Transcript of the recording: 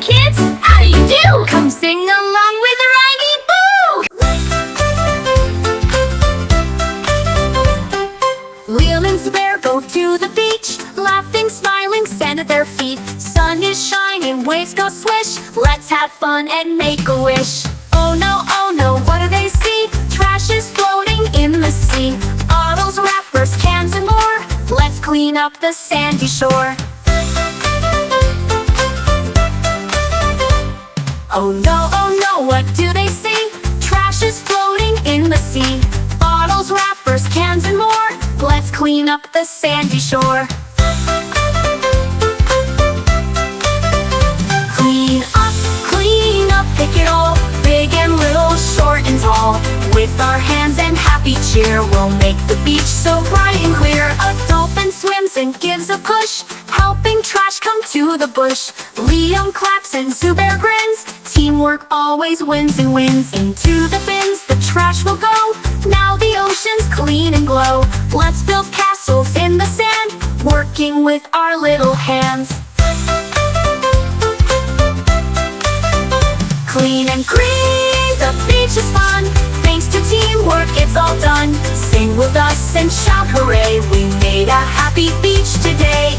kids, how do you do? Come sing along with Raggy Boo! Liam and Zubair go to the beach, laughing, smiling, sand at their feet. Sun is shining, waves go swish. Let's have fun and make a wish. Oh no, what do they see? Trash is floating in the sea. Bottles, wrappers, cans, and more. Let's clean up the sandy shore. Oh no, what do they see? Trash is floating in the sea. Bottles, wrappers, cans, and more. Let's clean up the sandy shore. Clean up, pick it all. Big and little, short and tall. With our hands and happy cheer, we'll make the beach so bright and clear. A dolphin swims and gives a push, helping trash come to the bush. Liam claps and Zubair grins. Teamwork always wins and wins. Into the bins the trash will go. Now the ocean's clean and glow. Let's build castles in the sand, working with our little hands. Clean and green, the beach is fun. Thanks to teamwork, it's all done. Sing with us and shout hooray, we made a happy beach today.